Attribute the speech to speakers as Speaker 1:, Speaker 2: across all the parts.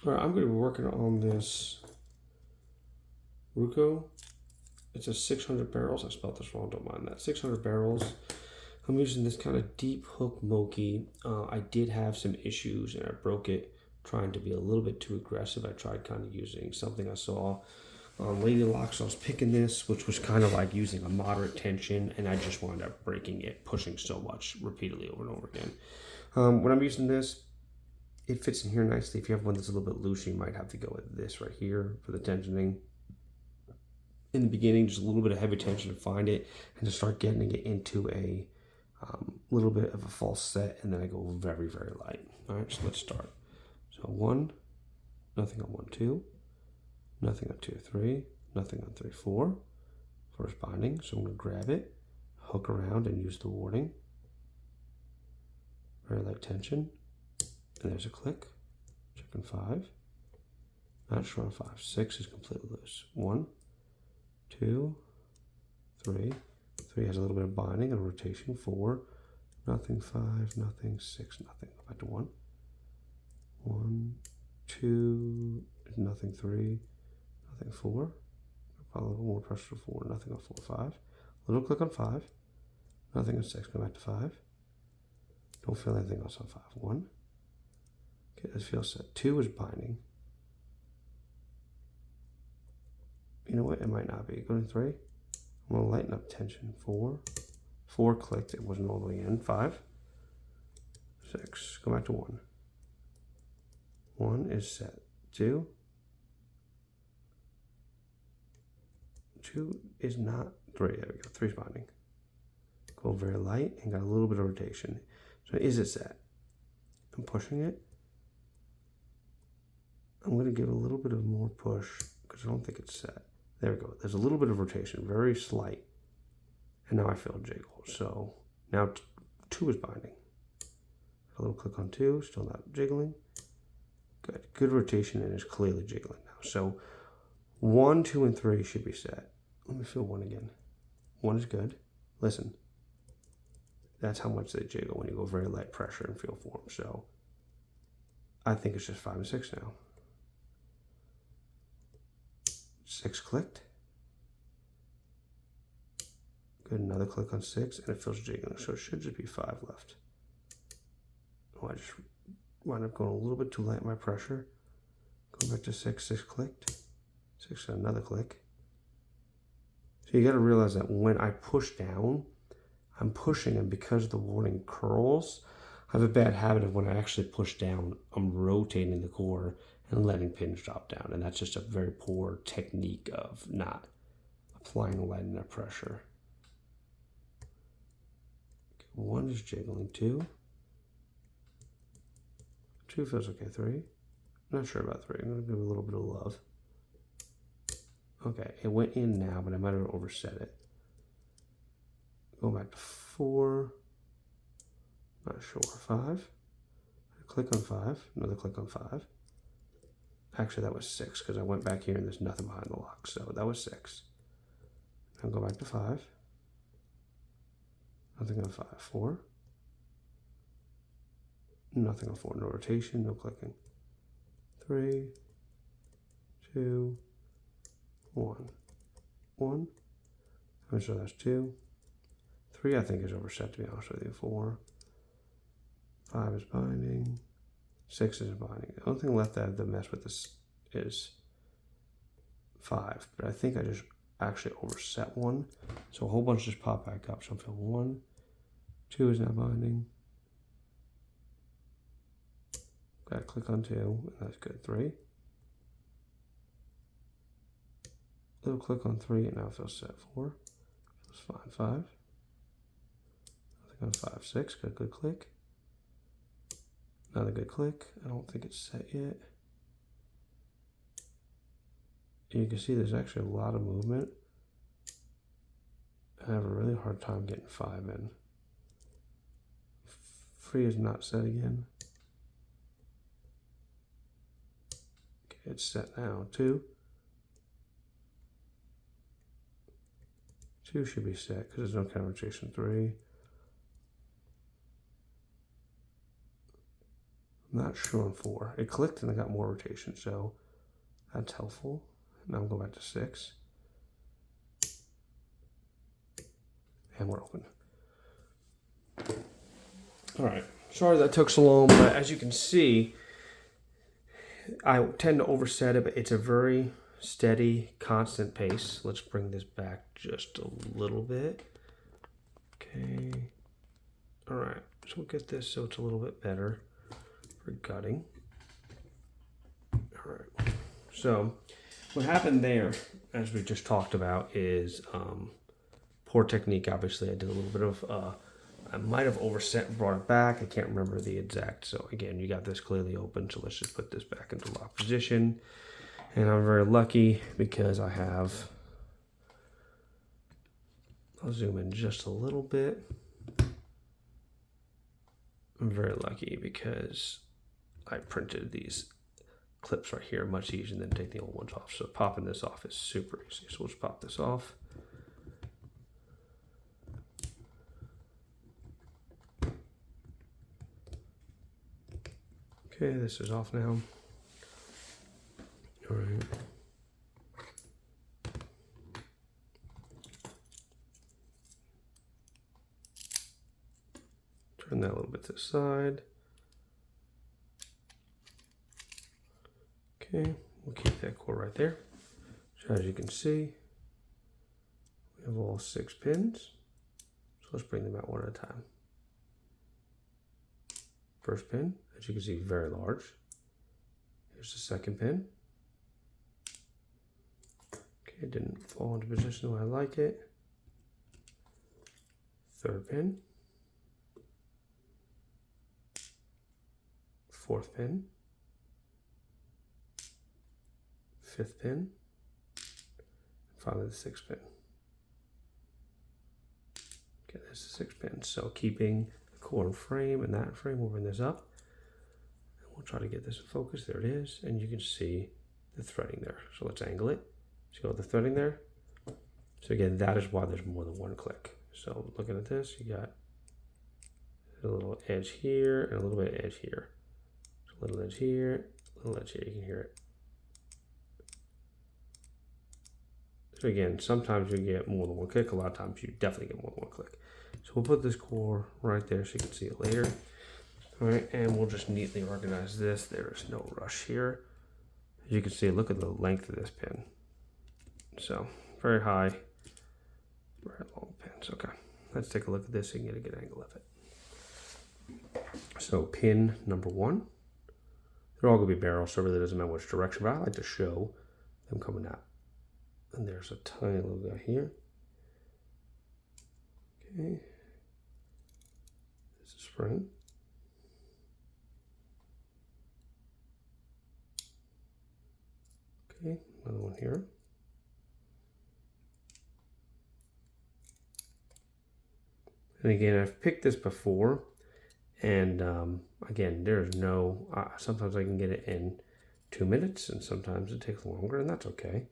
Speaker 1: All right, I'm going to be working on this Ruko. It's a 600 barrels. I spelled this wrong. Don't mind that. 600 barrels. I'm using this kind of deep hook mochi. I did have some issues and I broke it trying to be a little bit too aggressive. I tried kind of using something I saw on Lady Lock, so I was picking this, which was kind of like using a moderate tension, and I just wound up breaking it, pushing so much repeatedly over and over again. When I'm using this, it fits in here nicely. If you have one that's a little bit loose, you might have to go with this right here for the tensioning. In the beginning, just a little bit of heavy tension to find it and to start getting it into a little bit of a false set, and then I go very, very light. All right, so let's start. So 1, nothing on 1, 2, nothing on 2, 3, nothing on 3, 4. First binding, so I'm going to grab it, hook around, and use the warding. Very light tension, and there's a click. Checking 5. Not sure on 5. 6 is completely loose. 1, 2, 3. 3 has a little bit of binding and rotation. 4, nothing. 5, nothing. 6, nothing. Go back to 1. 1, 2, nothing. 3, nothing. 4. Probably a little more pressure. 4, nothing on 4. 5. Little click on 5. Nothing on 6. Go back to 5. Don't feel anything else on 5. 1. Okay, this feels set. 2 is binding. You know what? It might not be. Go to 3. I'm going to lighten up tension. 4. 4 clicked. It wasn't all the way in. 5. 6. Go back to 1. 1 is set. 2. 2 is not. 3. There we go. 3 is binding. Go very light and got a little bit of rotation. So is it set? I'm pushing it. I'm going to give a little bit of more push because I don't think it's set. There we go. There's a little bit of rotation, very slight. And now I feel a jiggle. So now 2 is binding. A little click on 2, still not jiggling. Good. Good rotation and it's clearly jiggling now. So 1, 2, and 3 should be set. Let me feel 1 again. 1 is good. Listen. That's how much they jiggle when you go very light pressure and feel form. So I think it's just 5 and 6 now. 6 clicked. Good, another click on 6 and it feels jiggling. So it should just be 5 left. Oh, I just wound up going a little bit too light in my pressure. Go back to 6, 6 clicked. 6 another click. So you got to realize that when I push down, I'm pushing, and because the warding curls, I have a bad habit of when I actually push down, I'm rotating the core and letting pins drop down. And that's just a very poor technique of not applying a light enough pressure. 1 is jiggling. 2. 2 feels okay. 3. Not sure about 3. I'm going to give a little bit of love. Okay, it went in now, but I might have overset it. Go back to 4. Not sure. 5. Click on 5. Another click on 5. Actually, that was 6 because I went back here and there's nothing behind the lock. So that was 6. Now go back to 5. Nothing on 5. 4. Nothing on 4. No rotation, no clicking. 3, 2, 1. 1. I'm sure that's 2. 3 I think is overset, to be honest with you. 4. 5 is binding. 6 is binding. The only thing left I have to mess with this is 5. But I think I just actually overset 1. So a whole bunch just pop back up. So I'm feeling 1. 2 is now binding. Got to click on 2. And that's good. 3. Little click on 3. And now it feels set. 4. Feels fine. 5. Nothing on 5. 6. Got a good click. Another good click. I don't think it's set yet. And you can see there's actually a lot of movement. I have a really hard time getting 5 in. 3 is not set again. Okay, it's set now. 2. 2 should be set because there's no counter rotation. 3. I'm not sure on 4. It clicked and I got more rotation, so that's helpful. Now I'm going back to 6. And we're open. All right, sorry that took so long, but as you can see, I tend to overset it, but it's a very steady, constant pace. Let's bring this back just a little bit. Okay. All right, so we'll get this so it's a little bit better for gutting. All right, so what happened there, as we just talked about, is poor technique. Obviously, I did a little bit of, I might have overset and brought it back. I can't remember the exact. So again, you got this clearly open. So let's just put this back into lock position. And I'm very lucky because I have, I'll zoom in just a little bit. I'm very lucky because I printed these clips right here much easier than take the old ones off. So popping this off is super easy. So we'll just pop this off. Okay, this is off now. All right. Turn that a little bit to the side. Okay, we'll keep that core right there. So as you can see, we have all 6 pins. So let's bring them out one at a time. First pin, as you can see, very large. Here's the second pin. Okay, it didn't fall into position the way I like it. Third pin. Fourth pin. Fifth pin. Finally the 6th pin. Okay, there's the 6th pin. So keeping the core in frame and that frame, we'll bring this up. And we'll try to get this in focus. There it is. And you can see the threading there. So let's angle it. See all the threading there? So again, that is why there's more than one click. So looking at this, you got a little edge here and a little bit of edge here. So a little edge here, a little edge here. You can hear it. So again, sometimes you get more than one click. A lot of times you definitely get more than one click. So we'll put this core right there so you can see it later. All right, and we'll just neatly organize this. There's no rush here. As you can see, look at the length of this pin. So very high, very long pins. Okay, let's take a look at this so you can get a good angle of it. So pin number 1. They're all gonna be barrels, so it really doesn't matter which direction, but I like to show them coming out. And there's a tiny little guy here. Okay. This is spring. Okay, another one here. And again, I've picked this before, and again, there's no, sometimes I can get it in 2 minutes, and sometimes it takes longer, and that's okay.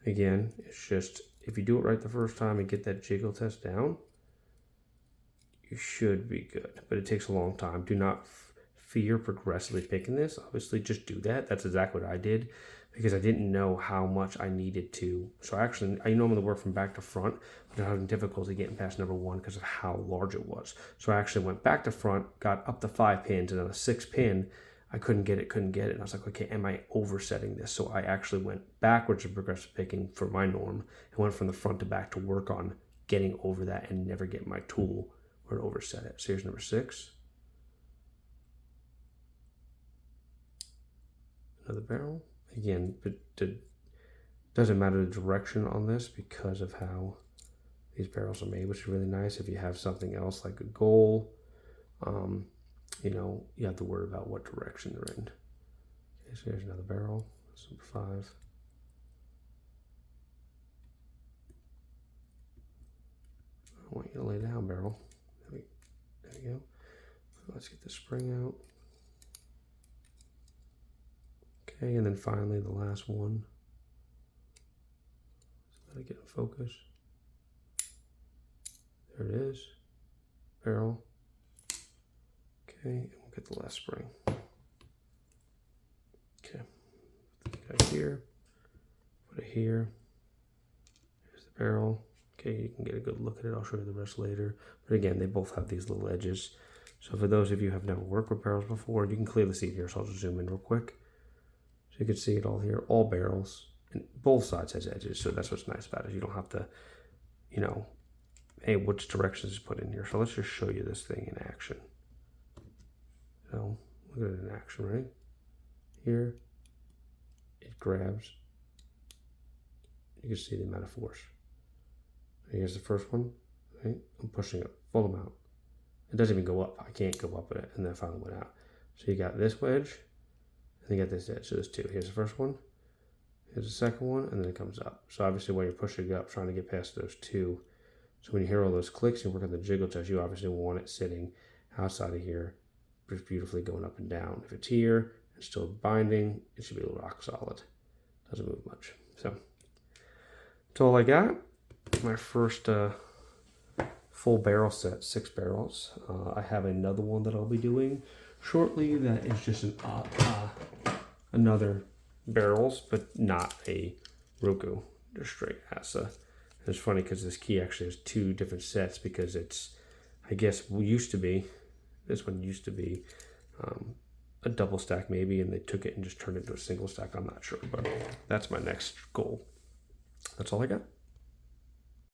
Speaker 1: Again, it's just, if you do it right the first time and get that jiggle test down, you should be good, but it takes a long time. Do not fear progressively picking this. Obviously, just do that. That's exactly what I did because I didn't know how much I needed to. So I normally work from back to front, but I'm having difficulty getting past number 1 because of how large it was. So I actually went back to front, got up to 5 pins, and on the 6th pin, I couldn't get it. And I was like, okay, am I oversetting this? So I actually went backwards in progressive picking for my norm and went from the front to back to work on getting over that and never get my tool where to overset it. So here's number 6. Another barrel. Again, but it doesn't matter the direction on this because of how these barrels are made, which is really nice. If you have something else like a goal, you know, you have to worry about what direction they're in. Okay, so here's another barrel. That's number 5. I want you to lay down, barrel. There we go. Let's get the spring out. Okay, and then finally the last one. So let it get in focus. There it is. Barrel. Okay, and we'll get the last spring. back here, put it here. Here's the barrel. Okay, you can get a good look at it. I'll show you the rest later. But again, they both have these little edges. So for those of you who have never worked with barrels before, you can clearly see it here. So I'll just zoom in real quick. So you can see it all here, all barrels. And both sides has edges. So that's what's nice about it. You don't have to, you know, hey, which directions to put in here. So let's just show you this thing in action. So look at it in action, right? Here, it grabs. You can see the amount of force. Here's the first one, right? I'm pushing it full amount. It doesn't even go up. I can't go up with it, and then finally went out. So you got this wedge, and you got this edge. So there's two. Here's the first one, here's the second one, and then it comes up. So obviously when you're pushing it up, trying to get past those two. So when you hear all those clicks and work on the jiggle touch, you obviously want it sitting outside of here, just beautifully going up and down. If it's here, it's still binding, it should be rock solid. Doesn't move much. So that's all I got. My first full barrel set, 6 barrels. I have another one that I'll be doing shortly that is just another barrels, but not a Ruko, just straight Asa. It's funny because this key actually has 2 different sets because it's, I guess, this one used to be a double stack maybe, and they took it and just turned it into a single stack. I'm not sure, but that's my next goal. That's all I got.